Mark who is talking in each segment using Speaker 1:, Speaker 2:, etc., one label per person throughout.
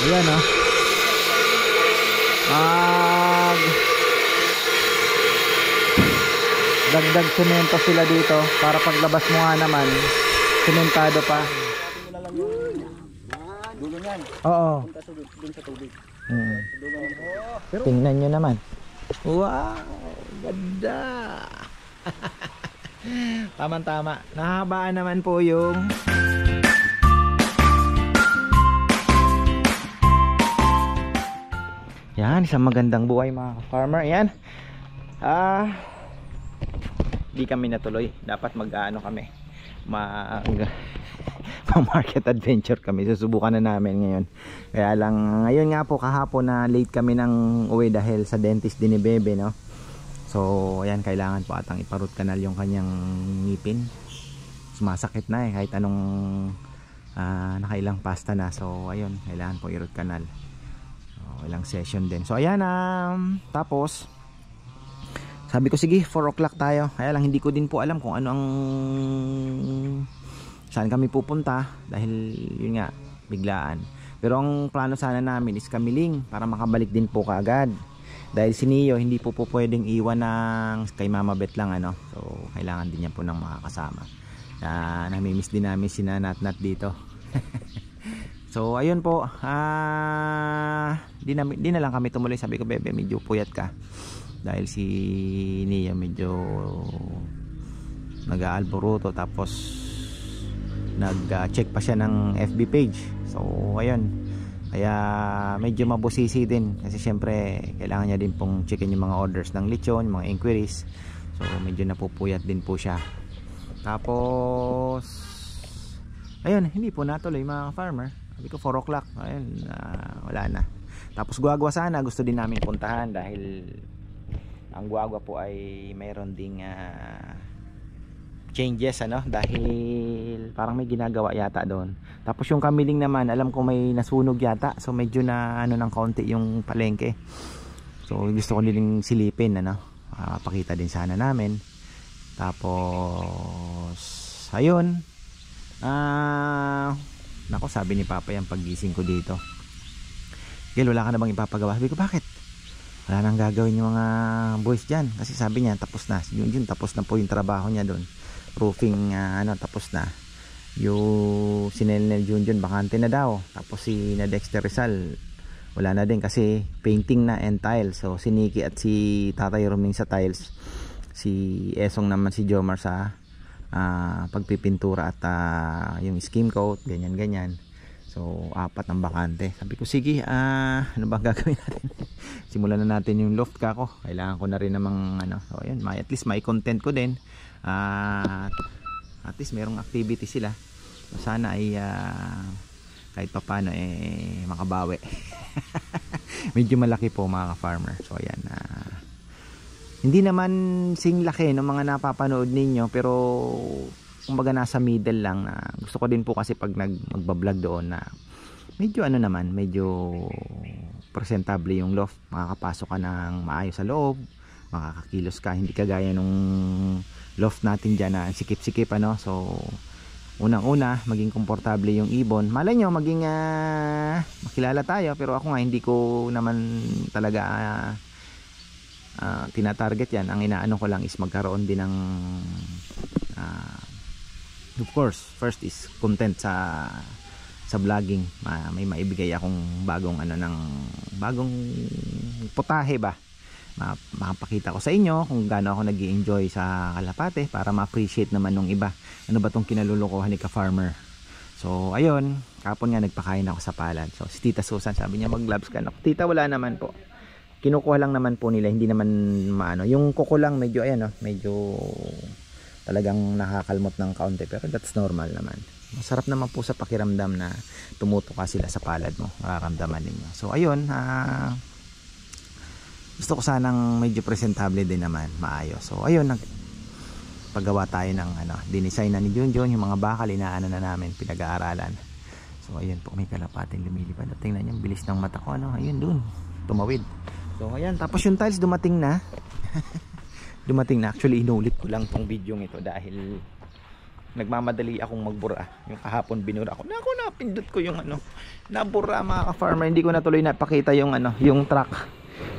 Speaker 1: Ayan o. Dagdag semento sila dito para paglabas mo nga naman sementado pa.
Speaker 2: Dulo niyan.
Speaker 1: Oo.
Speaker 2: Punta dun sa tubig.
Speaker 1: Tingnan nyo naman. Wow, ganda. Tama-tama. Nahabaan naman po yung yan, isang magandang buhay mga farmer. Yan. Di kami natuloy. Dapat mag-ano kami. Market adventure kami. Susubukan na namin ngayon. Kaya lang ngayon nga po kahapon na late kami ng uwi dahil sa dentist din ni Bebe, no. So ayan, kailangan po atang ipa-root canal yung kanyang ngipin. Sumasakit na kahit anong nakailang pasta na. So ayun, kailangan po i-root canal. So, ilang session din. So ayan, tapos sabi ko sige 4 o'clock tayo. Kaya lang hindi ko din po alam kung ano ang saan kami pupunta dahil yun nga biglaan. Pero ang plano sana namin is kamiling para makabalik din po kaagad. Dahil si Neo hindi po pwedeng iwan ng kay Mama Bet lang ano. So kailangan din niya po ng makakasama. Namimiss din namin si Nat dito. So ayun po, di na lang kami tumuloy. Sabi ko, Bebe, medyo puyat ka. Dahil si Neo medyo nag-aalboruto tapos nag-check pa siya ng FB page. So ayun, kaya medyo mabusisi din kasi syempre kailangan niya din pong checkin yung mga orders ng lechon, mga inquiries. So medyo napupuyat din po siya. Tapos ayun, hindi po natuloy mga farmer. Sabi ko 4 o'clock, ayun, wala na. Tapos Guagua sana gusto din namin puntahan dahil ang Guagua po ay mayroon ding changes ano, dahil parang may ginagawa yata doon. Tapos yung Kamiling naman, alam ko may nasunog yata. So medyo na ano ng kaunti yung palengke. So gusto ko nilang silipin ano. Pakita din sana namin. Tapos ayun. Nako, sabi ni Papa yung paggising ko dito. Gil, wala ka na bang ipapagawa? Sabi ko, bakit? Wala nang gagawin yung mga boys dyan. Kasi sabi niya, tapos na. Yun, tapos na po yung trabaho niya doon. Roofing, tapos na. Yung si Nelnel Junjun, bakante na daw. Tapos si na Dexter Rizal, wala na din kasi painting na and tiles. So si Nikki at si Tatay Roming sa tiles. Si Esong naman, si Jomar sa pagpipintura at yung skim coat, ganyan. So 4 ang bakante. Sabi ko sige, ano bang gagawin natin? Simulan na natin yung loft ka ko. Kailangan ko na rin namang ano. So ayun, at least may content ko din. At least merong activity sila. So sana ay kahit papano makabawi. Medyo malaki po mga ka-farmer. So ayan, hindi naman sing laki ng mga napapanood ninyo, pero kumbaga nasa middle lang. Na gusto ko din po kasi pag magbablog doon na medyo ano naman, medyo presentable yung loft. Makakapasok ka ng maayos sa loob, makakakilos ka, hindi kagaya nung loft natin dyan na sikip-sikip ano. So unang-una, maging komportable yung ibon. Malay nyo maging makilala tayo, pero ako nga hindi ko naman talaga tinatarget yan. Ang inaano ko lang is magkaroon din ng of course, first is content sa vlogging. May maibigay akong bagong bagong putahe ba, makapakita ko sa inyo kung gaano ako nag-i-enjoy sa kalapate para ma-appreciate naman nung iba. Ano ba tong kinalulukuhan ni ka-farmer? So ayun, kapon nga nagpakain ako sa palad. So si Tita Susan sabi niya mag-gloves ka. No, Tita, wala naman po. Kinukuha lang naman po nila, hindi naman maano. Yung kuko lang medyo ayan, medyo talagang nakakalmot ng kaunti, pero that's normal naman. Masarap naman po sa pakiramdam na tumutuka sila sa palad mo, mararamdaman ninyo. So ayun, gusto ko sanang medyo presentable din naman, maayos. So ayun, nagpagawa tayo ng dinesign na ni Junjun, yung mga bakal inaano na namin, pinag-aaralan. So ayun po, may kalapating lumilipad. Tingnan niyo, bilis ng mata ko, ayun dun, tumawid. So ayan, tapos yung tiles dumating na. Dumating na. Actually inulit ko lang tong video ito dahil nagmamadali akong magbura. Yung kahapon binura ko. Naku, napindot ko yung ano. Nabura mga ka-farmer. Hindi ko na tuloy napakita yung ano, yung truck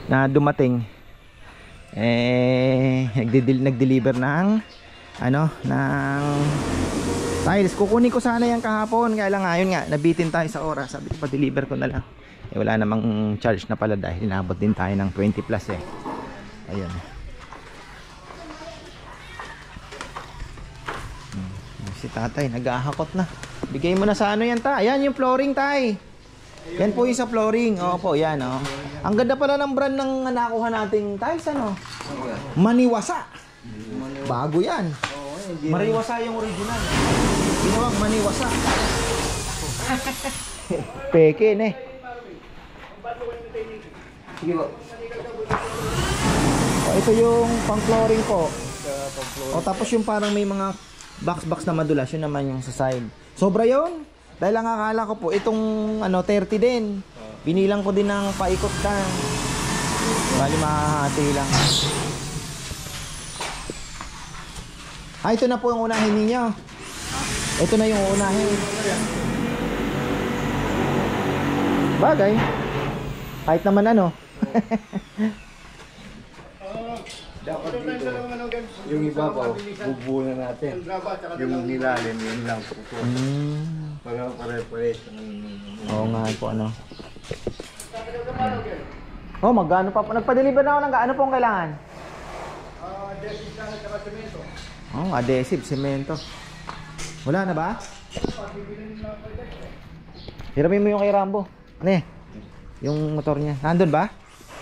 Speaker 1: na dumating. Nag-deliver ng ano, ng tiles. Kukunin ko sana yan kahapon. Kaya lang ngayon nga, nabitin tayo sa oras. Sabi ko pa-deliver ko na lang. Wala namang charge na pala dahil inabot din tayo ng 20 plus eh. Ayun. Si tatay naghahakot na. Bigay mo na sa ano yan ta. Ayan yung flooring tay. Yan po yung sa flooring. Opo, yan oh. Ang ganda pala ng brand ng nakuha nating tiles ano. Maniwasa. Bago yan. Mariwasa yung original. Ginawang Maniwasa. Peke ne. Sige po. Ito yung pang flooring po. O tapos yung parang may mga box na madulas, yun naman yung sa side. Sobra yun. Dahil ang akala ko po itong ano 30 din. Binilang ko din ng paikot ka. Bali mahahati lang. Ito na po yung unahin ninyo. Ito na yung unahin. Bagay. Kahit naman ano.
Speaker 2: Dapat dito, yung iba po, bubuo na natin. Yung nilalim, yun lang po. Para pare-pare.
Speaker 1: Oo nga po ano. Oh, magkano pa po? Nagpa-deliver na ako ng ano pong kailangan?
Speaker 2: Adhesive na at semento.
Speaker 1: Oh, adhesive, semento. Wala na ba? Hiramin mo yung kay Rambo. Ano eh? Yung motor niya. Nandun ba?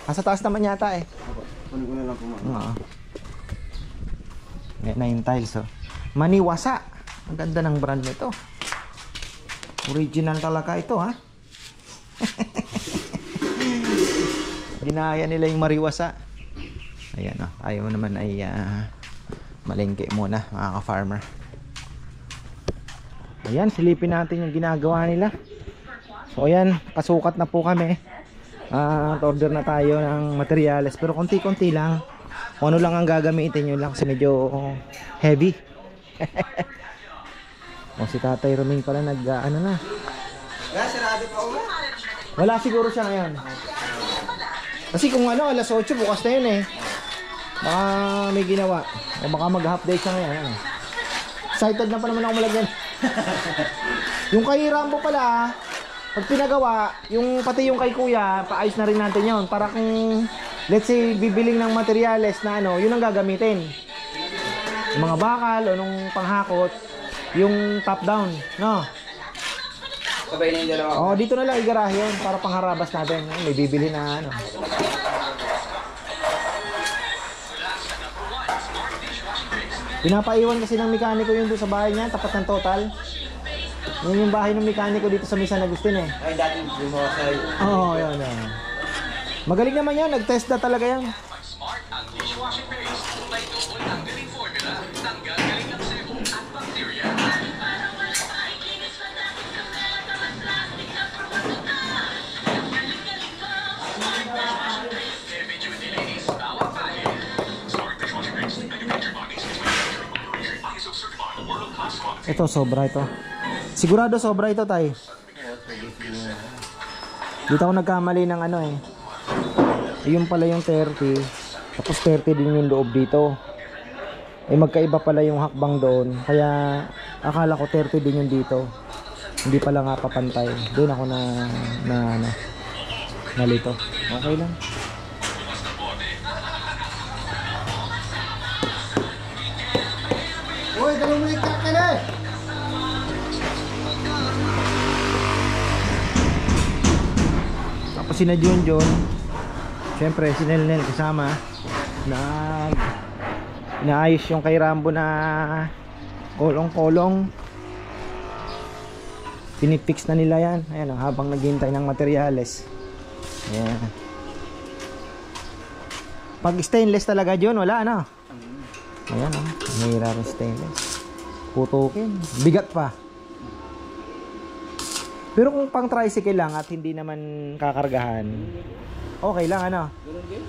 Speaker 1: Nasa taas naman yata eh.
Speaker 2: Kunin ko na lang po mga.
Speaker 1: Oo. Ngayon na yung tiles oh. Maniwasa. Ang ganda ng brand nito. Original talaga ito ha. Ginaya nila yung Mariwasa. Ayan oh. Tayo naman ay malengke muna mga ka-farmer. Ayan, silipin natin yung ginagawa nila. So ayan, kasukat na po kami. Order na tayo ng materyales pero konti-konti lang. Kung ano lang ang gagamitin nyo lang kasi medyo heavy. O si Tatay Roming pala ano na. Wala siguro siya ngayon. Kasi kung ano alas 8 bukas na yun eh. Baka may ginawa. O baka mag half day siya ngayon. Excited na pa naman ako malagyan. Yung kay Rambo pala pag pinagawa, yung pati yung kay Kuya, paayos na rin natin yon para kung let's say bibiling ng materyales na ano, yun ang gagamitin. Yung mga bakal o nung panghakot, yung top down, no?
Speaker 2: Sabay na yung dalawa.
Speaker 1: Oh, dito na lang igarahe yun para pangharabas natin. May bibili na ano. Pinapaiwan kasi ng mekaniko yun doon sa bahay niya, tapat ng Total. Yan yung bahay ng mekaniko dito sa San Agustin eh.
Speaker 2: Ay, dati bumasay.
Speaker 1: Oo, yun. Magaling naman yan, nag-test na talaga yan. Ito, sobra ito. Sigurado sobra ito, tay. Dito ako nagkamali ng ano eh. Yung pala yung 30. Tapos 30 din yung loob dito. Eh magkaiba pala yung hakbang doon. Kaya akala ko 30 din yung dito. Hindi pala nga papantay. Doon ako nalito. Okay lang.
Speaker 2: Uy, dalawang minute ka na eh!
Speaker 1: Tapos sina John, syempre si Nel kasama, inaayos yung kay Rambo na kolong-kolong. Pinipix na nila yan. Ayan, habang naghihintay ng materyales. Ayan. Pag stainless talaga John, wala ano. Ayan o, mahira rin stainless. Putukin, bigat pa. Pero kung pang tricycle lang at hindi naman kakargahan, okay lang ano.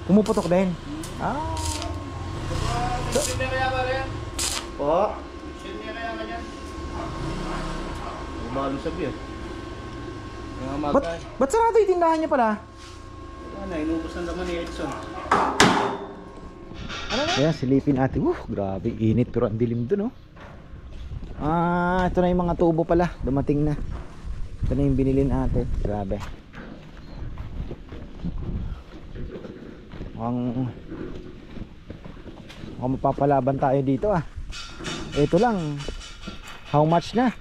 Speaker 1: Pumuputok din.
Speaker 2: Shin niya kaya ba rin?
Speaker 1: Po?
Speaker 2: Shin niya kaya ba yan? Umalo sabi eh. Mga magay.
Speaker 1: Ba't sarado yung tindahan niya pala?
Speaker 2: Ano, inubos ng laman ni Edson.
Speaker 1: Ano na? Ayan, silipin ate. Grabe, init pero ang dilim dun, oh. Ito na yung mga tubo pala. Dumating na. Ito na yung binilin ate. Grabe. Mukhang mapapalaban tayo dito, ah. Ito lang. How much na?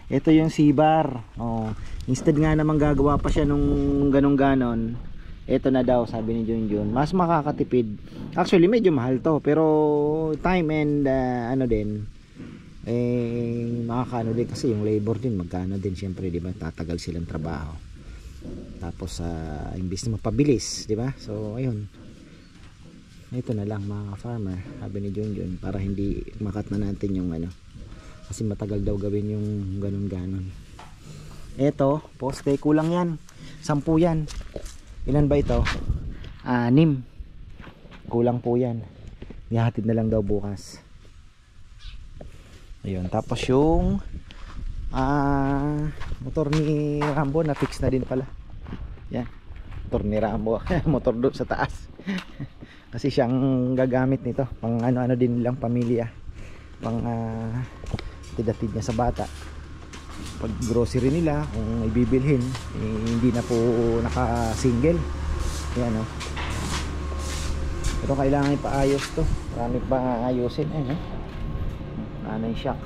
Speaker 1: Ito yung C-bar. Oh. Instead nga naman gagawa pa siya nung ganon-ganon, ito na daw sabi ni Junjun. Mas makakatipid. Actually medyo mahal to, pero time and ano din, makakaano din kasi yung labor din magkano din syempre, di ba? Tatagal silang trabaho. Tapos imbis na mapabilis, di ba? So ayun. Ito na lang mga farmer, sabi ni Junjun, para hindi makat na natin yung ano. Kasi matagal daw gawin yung ganon-ganon. Ito, poste, kulang yan. 10 yan. Ilan ba ito? 6. Kulang po yan. Ihahatid na lang daw bukas. Ayun, tapos yung motor ni Rambo na fix na din pala. Yan. Motor ni Rambo. Motor doon sa taas. Kasi siyang gagamit nito. Pang ano-ano din lang pamilya. Pang tidatid niya sa bata. Pag grocery nila kung ibibilhin, hindi na po naka-single. Ayan, oh. Pero kailangan ipaayos to. Marami pa ayusin. Ayan, nanay shock.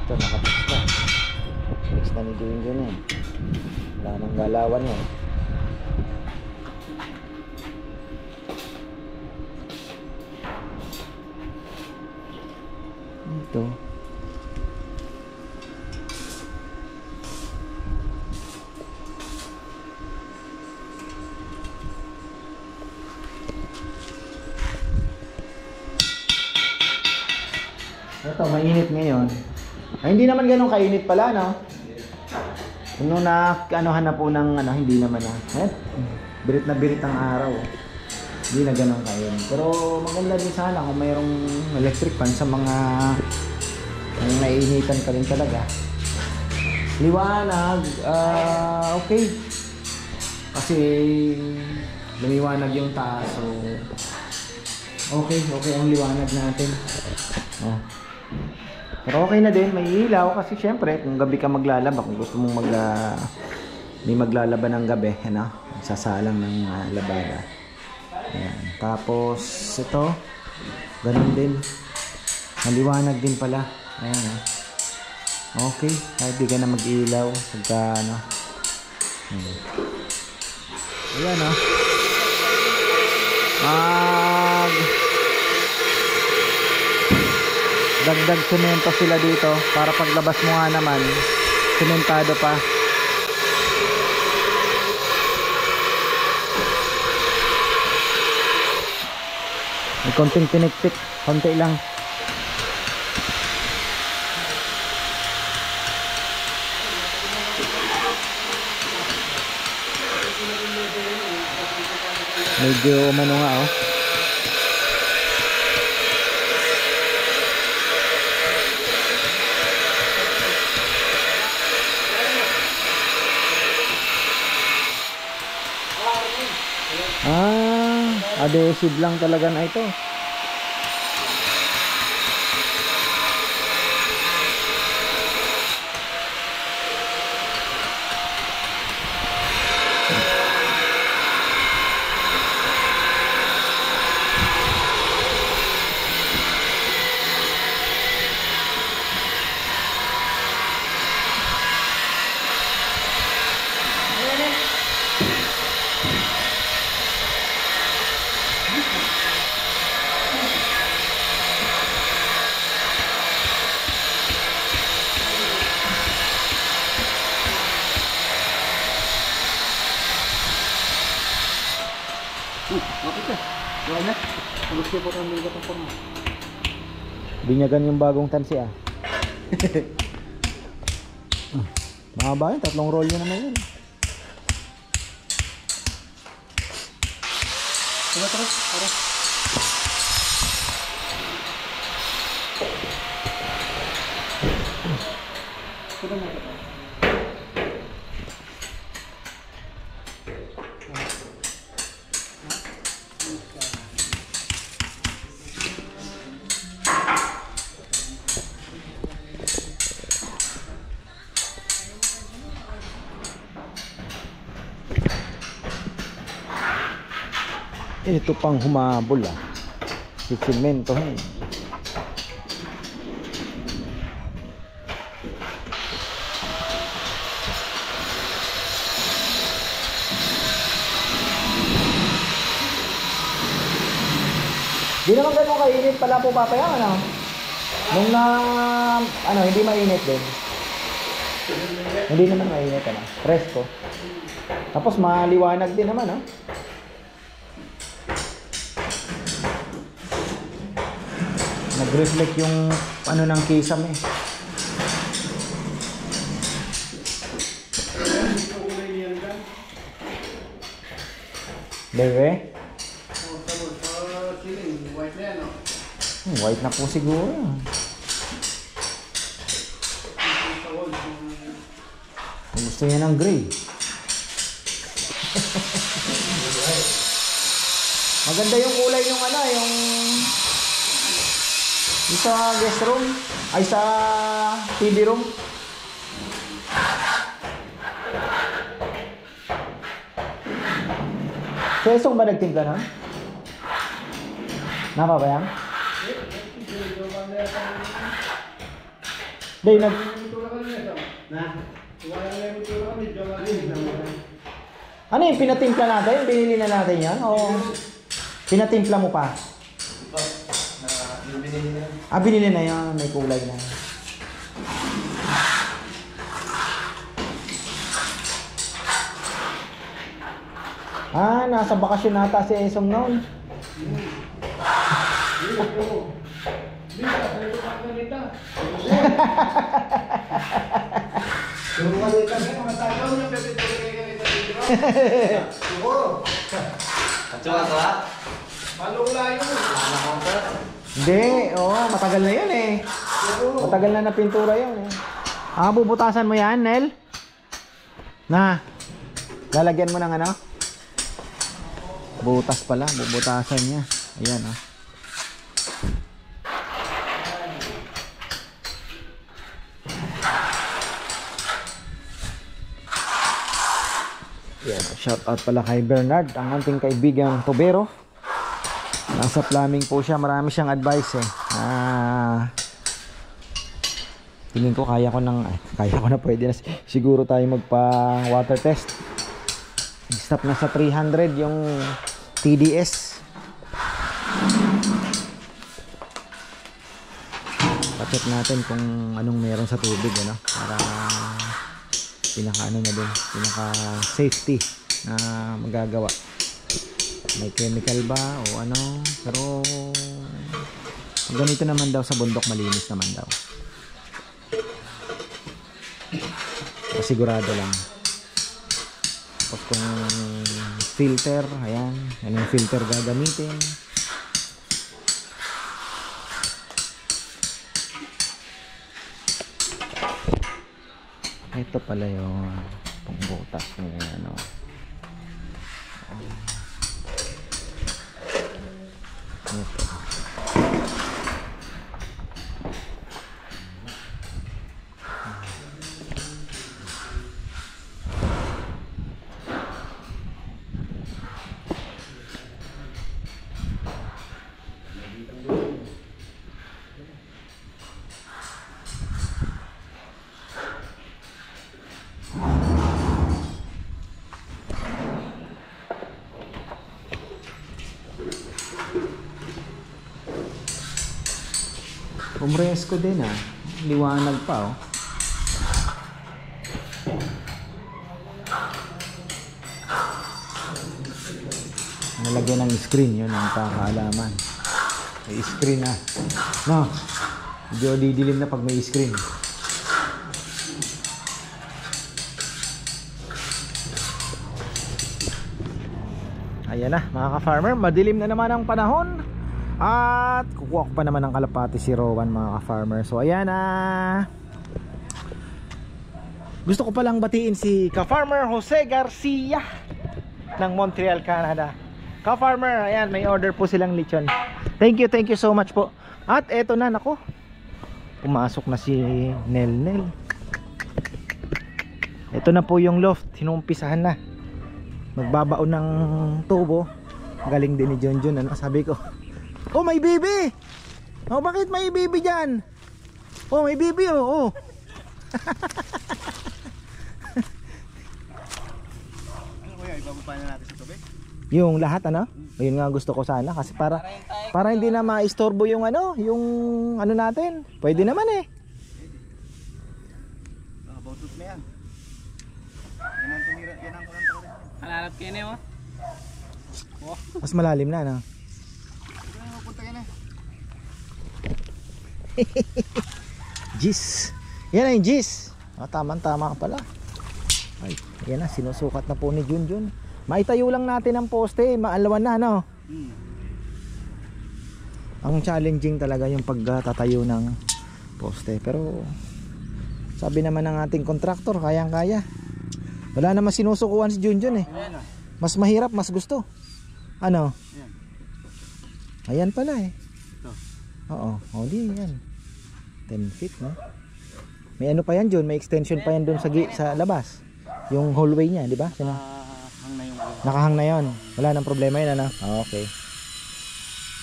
Speaker 1: Ito nakapix na. Fix na ni Junjun yan. Wala nang galawan yan. Ito. Ito, mainit ngayon. Ay, hindi naman ganun kainit pala, no? Kung na-anuhan na po ng ano, hindi naman na. Birit na birit ang araw. Hindi na ganun kayo. Pero maganda din sana kung mayroong electric fan sa mga naiinitan ka rin talaga. Liwanag, okay. Kasi lumiwanag yung taas. So, okay ang liwanag natin. Oh. Pero okay na din, may ilaw. Kasi syempre, kung gabi ka maglalaba, kung gusto mong may maglalaba ng gabi, ano, sasalang ng labada. Ayan. Tapos ito ganun din, maliwanag din pala. Ayan, okay, kahit di ka na mag-ilaw pagka ano. Ayan, dagdag semento sila dito para paglabas mo nga naman sementado pa. May konting tiniktik, konti lang. Medyo umano nga, oh. Adhesive lang talaga na ito. Binyagan yung bagong tansi, ah. Mahaba yun, 3 roll yun naman yun. Tara. Ito pang humabol ah. Simentohin. Di naman ganun kainit pala po papayang ano? Nung na ano, hindi mainit din. Hindi naman mainit ano. Presko. Tapos maliwanag din naman oh. Nag-reflect yung ano ng kisame. Bebe? White na po siguro. Gusto niya ng gray. Maganda yung kulay ng ano, yung sa guest room ay sa TV room. Sesong ba nagtimpla nun? Napa ba yan? Day nag... Ano yung pinatimpla natin? Binili na natin yan? O pinatimpla mo pa? Binili na yan. May kulay na. Nasa bakasyon nata si Esong noon. Hindi, matagal na yun eh. Matagal na napintura yun eh. Bubutasan mo yan, Nel? Lalagyan mo ng ano? Butas pala, bubutasan niya. Ayan oh. Ayan, shout out pala kay Bernard, ang ating kaibigang tubero. Nasa plumbing po siya, marami siyang advice eh. Tingin ko kaya ko na pwede na siguro tayo magpa water test. Stop na sa 300 yung TDS. Pa-check natin kung anong meron sa tubig ano, para pinaka ano na din, pinaka safety na magagawa. May chemical ba o ano, pero ganito naman daw sa bundok, malinis naman daw. Sigurado lang. Tapos kung filter, ayan, yung filter gagamitin. Ito pala yung pangbutas niya ano. Ito. Umresko din liwanag pa oh. Nalagyan ng screen, yun ang kakaalaman. May screen na. No, medyo didilim na pag may screen. Ayan na mga ka-farmer, madilim na naman ang panahon. At kukuha ko pa naman ng kalapati si Rowan mga ka-farmer. So ayan Gusto ko palang batiin si Ka-Farmer Jose Garcia ng Montreal, Canada. Ka-Farmer, ayan, may order po silang lechon. Thank you so much po. At eto na, nako, pumasok na si Nel. Ito na po yung loft, sinumpisahan na. Magbabaon ng tubo. Galing din ni Junjun, ano sabi ko. Oh, may bibi! Oh, bakit may bibi dyan? Oh, may bibi, oh.
Speaker 2: Ano kuya, ibababa na natin sa tubig?
Speaker 1: Yung lahat, ano? Ayun nga gusto ko sana kasi para hindi na maistorbo yung ano natin. Pwede naman eh.
Speaker 2: Bautot na yan. Yan ang tumira, yan ang kurang rin.
Speaker 3: Halalap kayo niyo.
Speaker 1: Mas malalim na, no?
Speaker 2: Ito na mapunta yan eh.
Speaker 1: Jis. Yan na yung Jis. Tama pala. Ay, yan na, sinusukat na po ni Junjun. Maitayo lang natin ang poste, maalawan na, no? Ang challenging talaga yung pagtatayo ng poste. Pero sabi naman ng ating kontraktor, kayang-kaya. Wala naman sinusukuan si Junjun eh. Mas mahirap, mas gusto. Ano? Ayan pala eh. Oo, di yan. 10 feet, no? May ano pa yan, Jun? May extension pa yan doon sa labas. Yung hallway niya, di ba?
Speaker 2: Hang na yung
Speaker 1: Nakahang na yon. Wala nang problema yun, ano? Okay.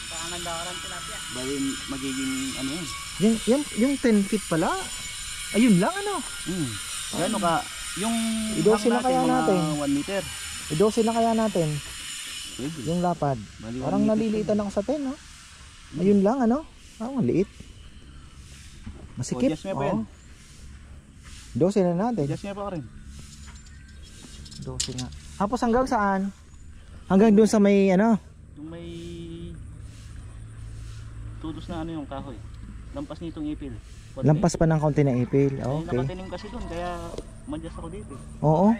Speaker 3: Pangandaran tilapia.
Speaker 2: bali magiging ano
Speaker 1: Yung 10 feet pala. Ayun lang, ano?
Speaker 2: Gano ka? Yung
Speaker 1: I-12 na kaya natin.
Speaker 2: 1 meter.
Speaker 1: I-12 na kaya natin.
Speaker 2: Pwede.
Speaker 1: Yung lapad.
Speaker 2: Bali,
Speaker 1: Parang
Speaker 2: 1 meter.
Speaker 1: naliliitan ako sa 10, no? Ayun lang, ano? Parang maliit. Masikip.
Speaker 2: Adjust mo pa yan.
Speaker 1: 12 na natin.
Speaker 2: Adjust niya pa rin.
Speaker 1: 12 nga. Tapos hanggang saan? Hanggang doon sa may ano?
Speaker 2: Yung may tutos na ano yung kahoy. Lampas nitong ipil. Konti.
Speaker 1: Lampas pa ng konti ng ipil.
Speaker 2: Eh,
Speaker 1: Okay.
Speaker 2: nakatinim kasi doon kaya madjust ako dito.
Speaker 1: Oo.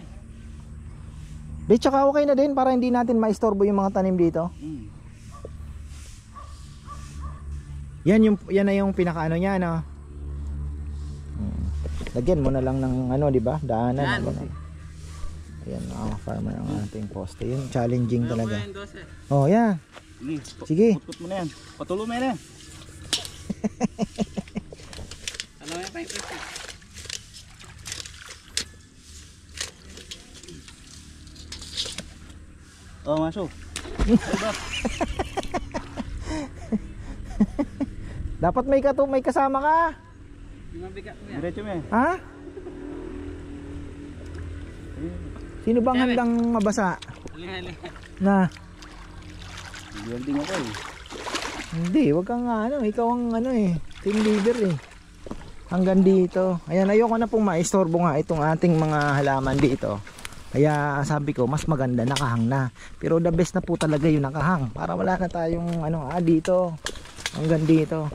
Speaker 1: Di, tsaka okay na din para hindi natin maistorbo yung mga tanim dito. Yan na yung pinakaano niya, no? Lagyan mo na lang ng ano, di ba? Daanan.
Speaker 3: Yan.
Speaker 1: Ayan, farmer ang ating poste. Yung challenging talaga.
Speaker 3: Yan, 12.
Speaker 1: Oh, yeah. Sige.
Speaker 2: Put mo na yan. Patuloy mo yan.
Speaker 3: Alam mo yan pa yung press.
Speaker 2: Oh, masuk.
Speaker 1: Dapat may kasama ka.
Speaker 3: Yung mabigat mo yan.
Speaker 2: Diretso mo yan.
Speaker 1: Ha? Sino bang handang mabasa?
Speaker 3: Halin.
Speaker 1: Na?
Speaker 2: Building ako eh.
Speaker 1: Hindi, wag kang ano, ikaw ang ano eh, team leader eh. Hanggang dito. Ayan, ayoko na pong maistorbo nga itong ating mga halaman dito. Kaya sabi ko, mas maganda nakahang na. Pero the best na po talaga yung nakahang. Para wala na tayong ano, dito. Hanggang dito.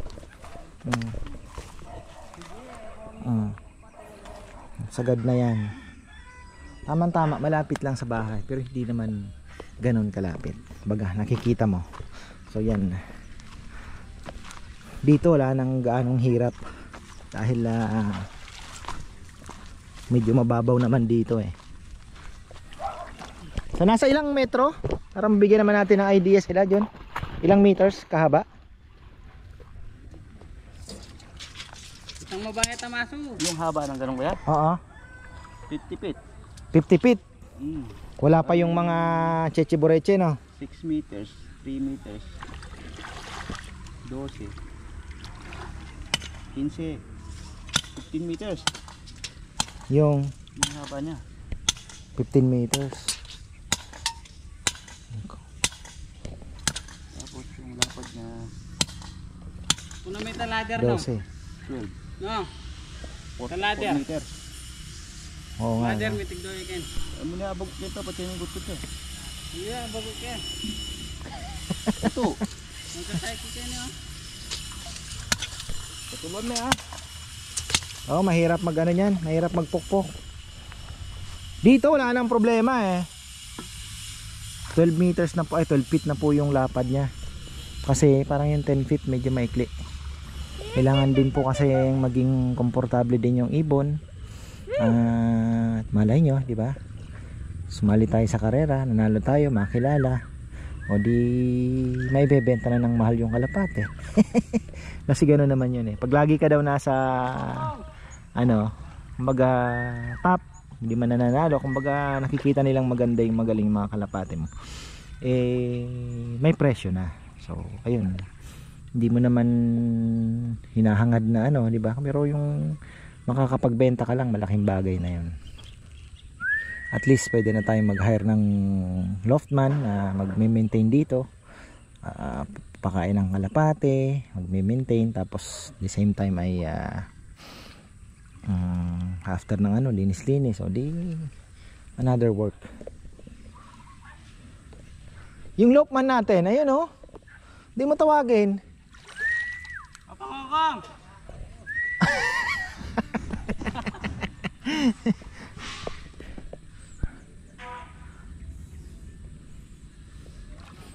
Speaker 1: Sagad na yan. Tama-tama, malapit lang sa bahay. Pero hindi naman ganun kalapit. Baga, nakikita mo. So yan. Dito wala nang gaanong hirap. Dahil medyo mababaw naman dito eh. So nasa ilang metro? Para mabigyan naman natin ng idea sila, John. Ilang meters kahaba?
Speaker 3: Isang mabangi tamaso.
Speaker 2: Yung haba ng ganun kaya?
Speaker 1: Oo.
Speaker 2: 50 feet.
Speaker 1: 50 feet. Wala pa yung mga cheche-boreche, no?
Speaker 2: 6 meters. 3 meters. 12. 15. 15 meters.
Speaker 1: Yung
Speaker 2: haba niya.
Speaker 1: 15 meters.
Speaker 2: Tapos yung lapad niya
Speaker 3: Kung may talader no?
Speaker 1: 12.
Speaker 2: 12.
Speaker 3: No?
Speaker 2: 4
Speaker 3: Talader.
Speaker 2: meters.
Speaker 1: Oo nga.
Speaker 3: Talader
Speaker 1: No?
Speaker 3: may tigdo ikin.
Speaker 2: Ano na abog dito pati yung gusto ko.
Speaker 3: Yeah, bago ka.
Speaker 2: Ito.
Speaker 3: Magkasay ko kayo niyo.
Speaker 2: Patulon na
Speaker 1: Oo, mahirap mag ano yan. Mahirap magpukpok. Dito wala nang problema eh. 12 meters na po, 12 feet na po yung lapad niya. Kasi parang yung 10 feet medyo maikli. Kailangan din po kasi maging komportable din yung ibon. At malay nyo, di ba? Sumali tayo sa karera, nanalo tayo, makilala. O di may bebenta na ng mahal yung kalapate. Kasi gano'n naman yun eh. Pag lagi ka daw nasa ano, kumbaga top, hindi man nananalo, kumbaga nakikita nilang maganda yung magaling mga kalapate mo, eh may presyo na. So ayun, hindi mo naman hinahangad na ano, di ba? Pero yung makakapagbenta ka lang, malaking bagay na yun. At least pwede na tayong mag-hire ng loftman na magme-maintain dito, pakain ng kalapate, magme-maintain, tapos the same time ay after ng ano, linis-linis, o di another work. Yung loftman natin, ayun oh, di mo tawagin.
Speaker 3: Kapangakang!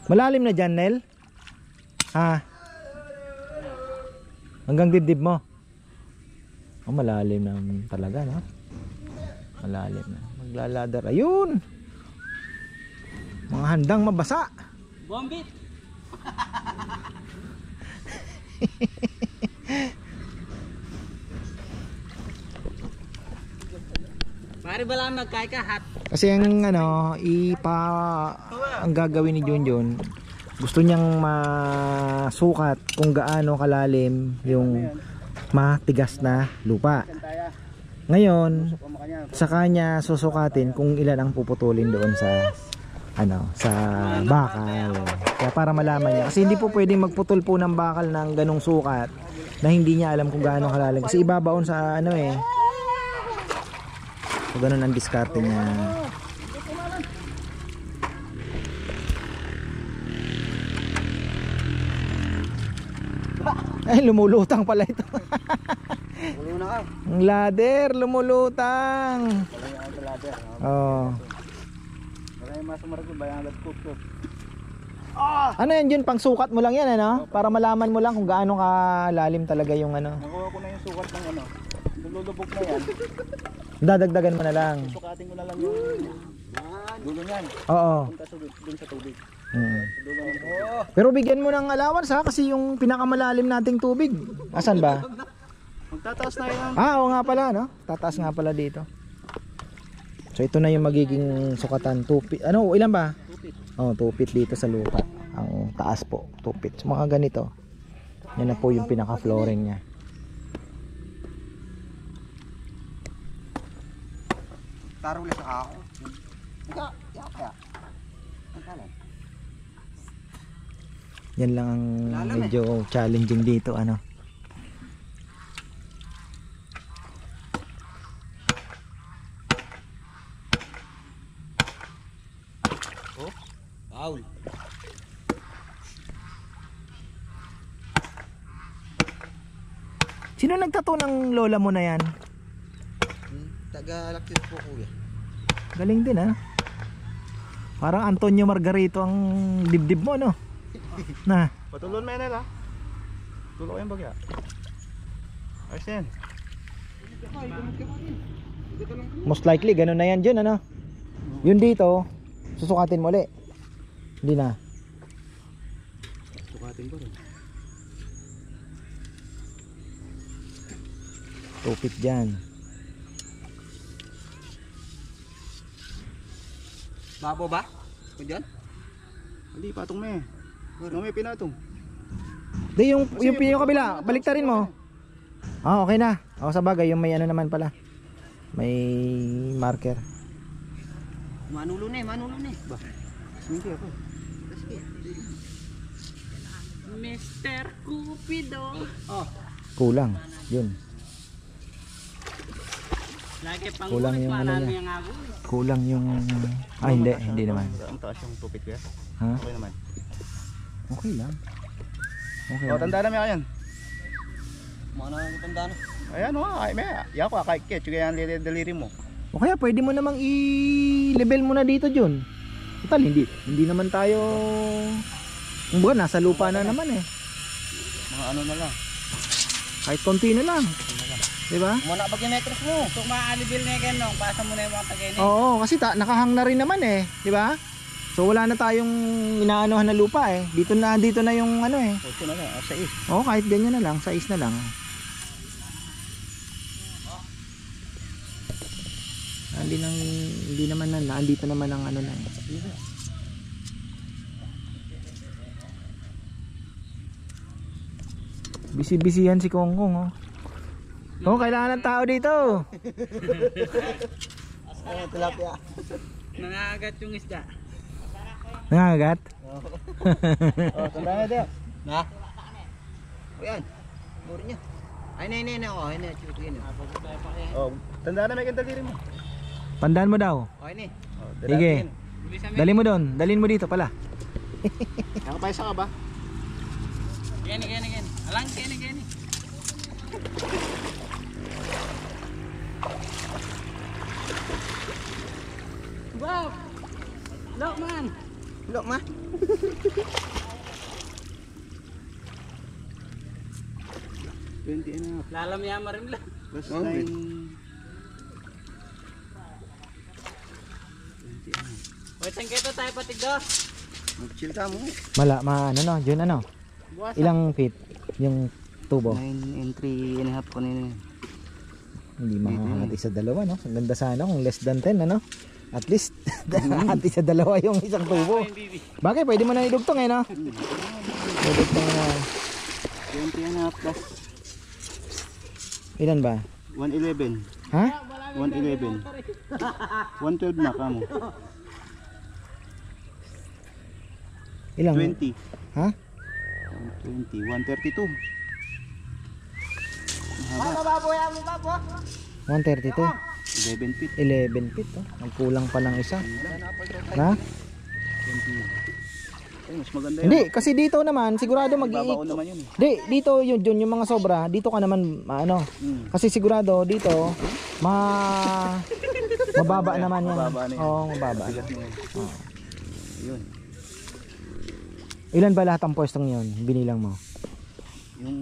Speaker 1: Malalim na dyan, Nel? Hanggang dibdib mo? Oh, malalim na talaga, no? Malalim na. Maglaladar. Ayun! Mga handang mabasa.
Speaker 3: Bombit! Pare ba lang magkakahat?
Speaker 1: Kasi ang ano, ang gagawin ni Junjun, gusto niyang masukat kung gaano kalalim yung matigas na lupa. Ngayon, sa kanya susukatin kung ilan ang puputulin doon sa ano, sa bakal. Kaya para malaman niya, kasi hindi po pwedeng magputol po ng bakal ng ganong sukat na hindi niya alam kung gaano kalalim, kasi ibabaon sa ano eh. So ganun ang diskarte niya. Ay, lumulutang pala ito. Ang ladder, lumulutang. Oh. Ano yan Jun? Pang sukat mo lang yan, ano? Para malaman mo lang kung gaano kalalim talaga yung ano.
Speaker 2: Nakuha ko na yung sukat ng ano. Lulubog na yan.
Speaker 1: Dadagdagan mo na lang.
Speaker 2: Sukatin ko na lang yung dulo niyan.
Speaker 1: Oo.
Speaker 2: Punta dun sa tubig.
Speaker 1: Dulo
Speaker 2: ng tubig.
Speaker 1: Pero bigyan mo ng allowance ha, kasi yung pinakamalalim nating tubig. Asan ba?
Speaker 2: Magtataas na yan.
Speaker 1: Oo nga pala, no? Tataas nga pala dito. So ito na yung magiging sukatan. 2 feet. Ano, ilan ba?
Speaker 2: 2 feet.
Speaker 1: Oh, 2 feet dito sa lupa. Ang taas po, 2 feet. So, mga ganito. Yan na po yung pinaka-flooring niya.
Speaker 2: Taro ulit sa ako. Kaya.
Speaker 1: Yan lang ang medyo challenging dito, ano.
Speaker 2: Oh, foul.
Speaker 1: Sino nagtato ng lola mo na yan?
Speaker 2: Taga-Laktis po kuya.
Speaker 1: Galing din ha. Parang Antonio Margarito ang dibdib mo, no? Na.
Speaker 2: Patulon mo yan ha. Tulog ko yung bagya. Ayos yan.
Speaker 1: Most likely ganun na yan dyan, ano? Yun dito, susukatin mo ulit. Hindi na.
Speaker 2: Sukatin ko rin.
Speaker 1: 2 feet dyan.
Speaker 2: Babo ba? Kung dyan? Hindi, patong me. Ano may pinatong?
Speaker 1: Di, yung kabila, baliktarin mo. Ah, okay na. O, sa bagay, yung may ano naman pala. May marker.
Speaker 3: Manulo na eh.
Speaker 2: Ba? Hindi ako.
Speaker 3: Mr. Cupido.
Speaker 2: Oh.
Speaker 1: Kulang. Yun.
Speaker 3: Lagi pang
Speaker 1: Kulang yung ano
Speaker 3: marami
Speaker 1: niya.
Speaker 3: ang agos.
Speaker 1: Kulang yung... Ah, hindi naman.
Speaker 2: Ang taas yung tupit ko yan.
Speaker 1: Ha?
Speaker 2: Okay naman.
Speaker 1: Okay lang. Okay
Speaker 2: O,
Speaker 1: lang.
Speaker 2: tanda na may ayan.
Speaker 3: Mga nakakatanda na.
Speaker 2: Ayan o, ay may. Yako, kahit ketch. Kaya ang daliri mo.
Speaker 1: O kaya pwede mo namang i-level mo na dito, Jun. Total, hindi naman tayo... Kumbaga, nasa lupa na naman eh.
Speaker 2: Mga ano na lang.
Speaker 1: Kahit konti na lang. Di ba?
Speaker 3: Muna bagay metros mo. Kung maalibil na yan, no? Pasa mo na yung mga tagay na.
Speaker 1: Oo, kasi nakahang na rin naman eh, di ba? So wala na tayong inaanohan na lupa eh. Dito na yung ano eh.
Speaker 3: Ito na lang, sa is.
Speaker 1: Oo, kahit ganyan na lang, size na lang. Hindi naman na, andito naman ang ano na. Bisi-bisihan si Kongkong, oh. Oh, kailangan ng tao dito.
Speaker 3: Tilapia. Nangagat yung isda.
Speaker 1: Nangagat?
Speaker 3: Oh, tanda na din. Na? O yan. Muro niya. Ay, na. Oh, ay na. Chutuin.
Speaker 2: Oh, tandaan na may kanta diri mo.
Speaker 1: Pandaan mo daw.
Speaker 3: Okay ni.
Speaker 1: Sige. Dalhin mo doon. Dalhin mo dito pala.
Speaker 2: Nakapaisa ka ba?
Speaker 3: Gani. Alang, gani. Wow! Look man! Look man! Lalam yama rin lang.
Speaker 2: Plus 9.
Speaker 3: Wait, saan kayo tayo patigdo?
Speaker 2: Mag-chill ka mo.
Speaker 1: Ano no, Jun ano? Ilang feet yung tubo?
Speaker 3: 9 and 3 and a half ko na.
Speaker 1: Hindi makakahati sa dalawa, no? Ang ganda sana kung less than 10, ano? At least, hati sa dalawa yung isang tubo. Bakit? Pwede mo na idugtong eh, no? Idugtong na.
Speaker 2: 20 and a half plus.
Speaker 1: Ilan ba?
Speaker 2: 111.
Speaker 1: Ha?
Speaker 2: 111. 112 na kamo.
Speaker 1: Ilang?
Speaker 2: 20.
Speaker 1: Ha?
Speaker 2: 120. 132. Haba.
Speaker 1: 132?
Speaker 2: 11 feet.
Speaker 1: 11 feet, oh. Nagkulang pa ng isa. Na?
Speaker 2: 20. Ay, mas maganda yun.
Speaker 1: Hindi, kasi dito naman, sigurado
Speaker 2: Babaon naman yun.
Speaker 1: Hindi, dito yung mga sobra, dito ka naman, ano. Kasi sigurado, dito, mababa naman yan.
Speaker 2: Mababa na yan.
Speaker 1: Oo, mababa.
Speaker 2: Bigat mo yan.
Speaker 1: Oo.
Speaker 2: Yun.
Speaker 1: Ilan ba lahat ang pwestong yun, binilang mo?
Speaker 2: Yung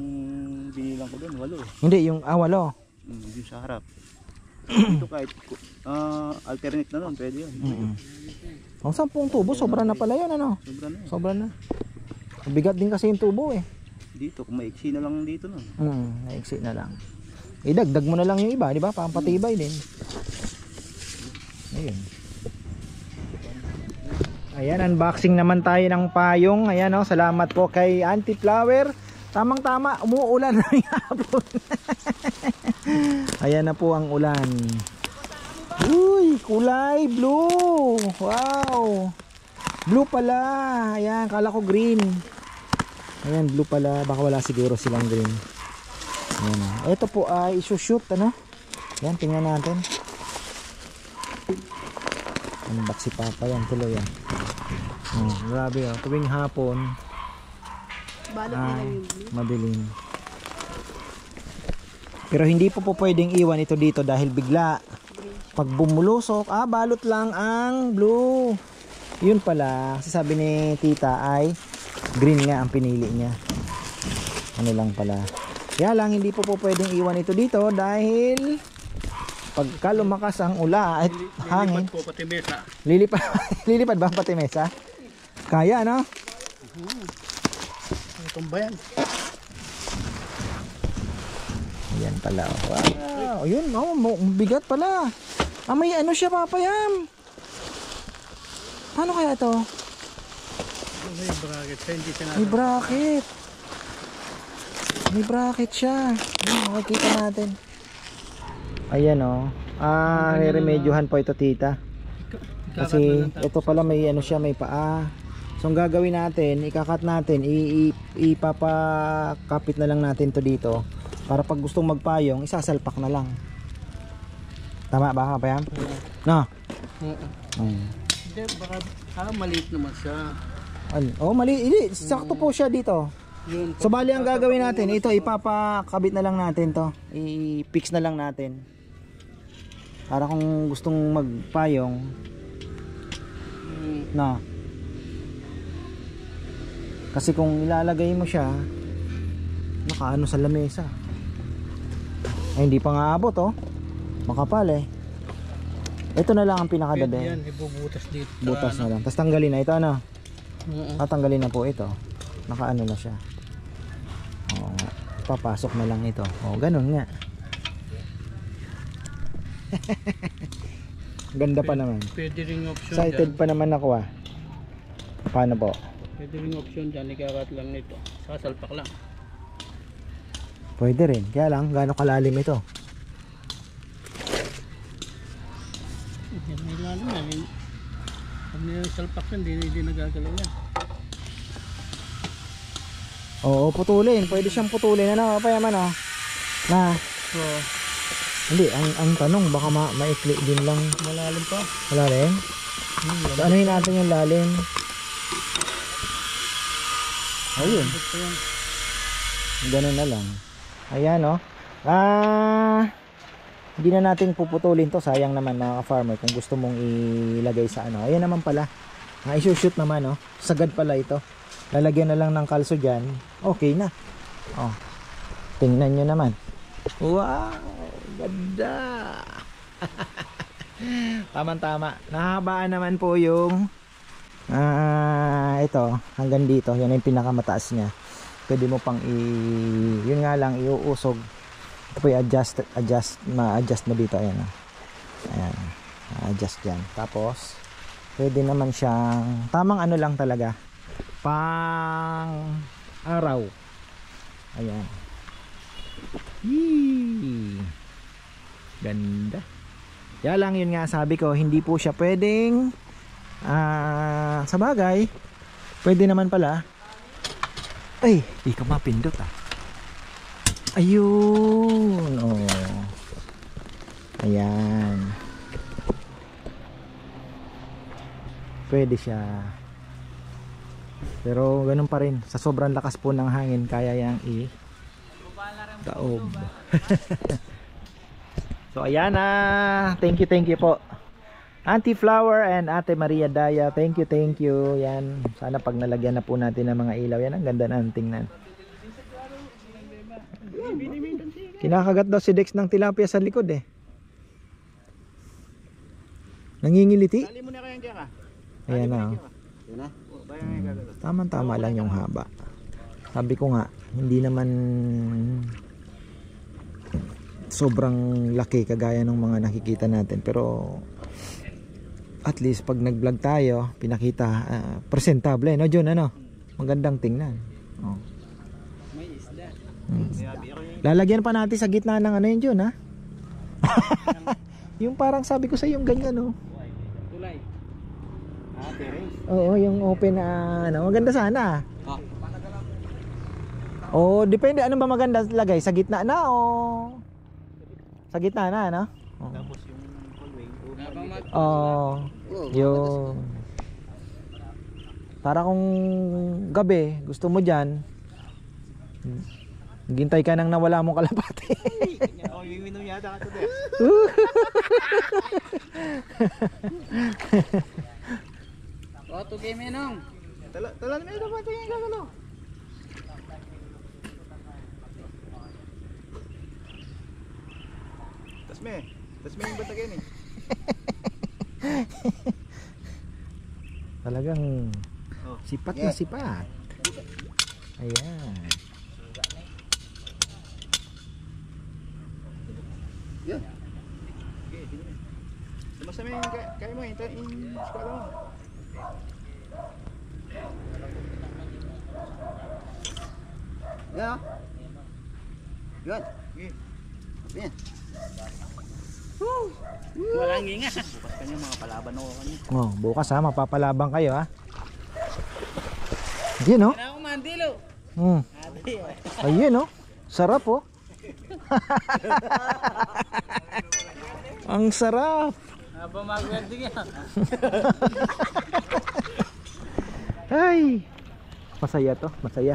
Speaker 2: binilang ko doon, 8.
Speaker 1: Hindi, yung 8.
Speaker 2: Yung sa harap. Ito kahit alternate na nun, pwede yun.
Speaker 1: Ang 10 tubo, sobra na pala yun, ano?
Speaker 2: Sobra na yun.
Speaker 1: Sobra na. Bigat din kasi yung tubo eh.
Speaker 2: Dito, kung maiksi na lang dito nun.
Speaker 1: Naiksi na lang. Idagdag mo na lang yung iba, di ba? Pampatibay din. Ayun. Ayan, unboxing naman tayo ng payong. Ayan, oh, salamat po kay Auntie Flower. Tamang-tama, umuulan na yung hapon. Ayan na po ang ulan. Uy, kulay blue. Wow. Blue pala. Ayan, kala ko green. Ayan, blue pala. Baka wala siguro silang green. Ayan. Ito po ay isushoot, ano? Ayan, tingnan natin. Unbox si Papa yan, tuloy yan. Grabe, oh. Tuwing hapon madilim. Pero hindi po pwedeng iwan ito dito dahil bigla pag bumulusok, balot lang ang blue. Yun pala, sabi ni tita ay green nga ang pinili niya. Ano lang pala. Kaya lang hindi po pwedeng iwan ito dito dahil pagka lumakas ang ula at hangin.
Speaker 2: Lilipad po pati mesa.
Speaker 1: Lilipad ba pati mesa? Kaya, no?
Speaker 2: Tumbayan.
Speaker 1: Ayan pala. Wow. Ayun, bigat pala. May ano siya, papayam. Paano kaya ito?
Speaker 2: May bracket.
Speaker 1: May bracket. May bracket siya. Ayan, makikita natin. Ayan, oh. Re-remedyohan po ito, tita. Kasi ito pala may ano siya, may paa. So ang gagawin natin, ikakat natin, ipapakapit na lang natin to dito para pag gustong magpayong, isasalpak na lang. Tama ba, kapayam? No?
Speaker 2: Hindi, baka maliit naman siya.
Speaker 1: Mali. Sakto po siya dito. So bali ang gagawin natin, ito ipapakabit na lang natin to. I-fix na lang natin. Para kung gustong magpayong, na. Kasi kung ilalagay mo siya nakaano sa lamesa. Ay, hindi pa nga abot oh. Makapal eh. Ito na lang ang pinakadabi.
Speaker 3: Yan, ibubutas dito.
Speaker 1: Butas na lang. Tapos tanggalin na ito ano. Tatanggalin na po ito. Nakaano na siya. Oo. Papasok na lang ito. Oh, ganun nga. Ganda pa naman.
Speaker 3: Pwede ring option
Speaker 1: Excited
Speaker 3: dyan.
Speaker 1: pa naman ako ah. Paano po?
Speaker 3: Pwede ring option dyan. Ikakat lang nito. Sasalpak lang.
Speaker 1: Pwede rin. Kaya lang, gaano kalalim ito?
Speaker 3: Yan may lalim yan. Pag nisalpak yan, hindi nagagalaw yan.
Speaker 1: Oo, putulin. Pwede siyang putulin. Ano, payaman oh. Na.
Speaker 3: So,
Speaker 1: Hindi, ang tanong, baka maikli din lang.
Speaker 3: malalim pa.
Speaker 1: Malalim? So, anuhin natin yung lalim. Ayun. Ganun na lang. Ayan oh. Hindi na natin puputulin to. Sayang naman mga farmer kung gusto mong ilagay sa ano. Ayan naman pala. Isushoot naman oh. Sagad pala ito. Lalagyan na lang ng kalso dyan. Okay na. Oh. Tingnan nyo naman. Wow! Ganda! Tama-tama. Nahabaan naman po yung ito. Hanggang dito. Yan yung pinakamataas niya. Pwede mo pang yun nga lang, iuusog. Ito po ma-adjust mo dito. Ayan. Ayan. Adjust dyan. Tapos, pwede naman siyang, tamang ano lang talaga. Pang araw. Ayan. Yee. Ganda. Kaya lang yun nga sabi ko, hindi po siya pwedeng sa bagay, pwede naman pala. Ay, di ka mapindot ah. Ayun. Oh. Ayan. Pwede siya. Pero ganun pa rin, sa sobrang lakas po ng hangin kaya yang taob. So ayan na. Thank you po Auntie Flower and Ate Maria Daya. Thank you. Yan. Sana pag nalagyan na po natin ng mga ilaw. Yan ang ganda na tingnan. Kinakagat daw si Dex ng tilapia sa likod eh. Nangingiliti. Ayan na. Tama-tama lang yung haba. Sabi ko nga, hindi naman sobrang laki kagaya ng mga nakikita natin, pero at least pag nag-vlog tayo, pinakita presentable, no John, ano? Magandang tingnan. Oh.
Speaker 3: May isda.
Speaker 1: Lalagyan pa natin sa gitna ng ano yun, John, ha? Yung parang sabi ko sa yung ganyan, no?
Speaker 3: Tulay. Terrace.
Speaker 1: Oo, yung open na ano, maganda sana. Oh, depende ano ba maganda lagay, sa gitna na o sa gitna na, no?
Speaker 3: Tapos yung hallway.
Speaker 1: Yung para kung gabi gusto mo diyan, gintay ka nang nawala mong kalapate.
Speaker 3: Oh, iminom yata ka to. Oh, to game enong. Tala na ito pa tingin ka galo. Tas me yung batagin eh.
Speaker 1: Talagang sipat na sipat. Ayan.
Speaker 3: Yan. Masama yung kaya mo in squad mo. Yeah. Good. Yan. Walang inga. Bukas kanya mga palaban ako kanya.
Speaker 1: Oh, bukas ha, mapapalabang kayo ha. Yun no?
Speaker 3: Kaya ako mandilo.
Speaker 1: Ayun no? Sarap oh. Ang sarap.
Speaker 3: Habang mag-wedding yan.
Speaker 1: Ay. Masaya to, masaya.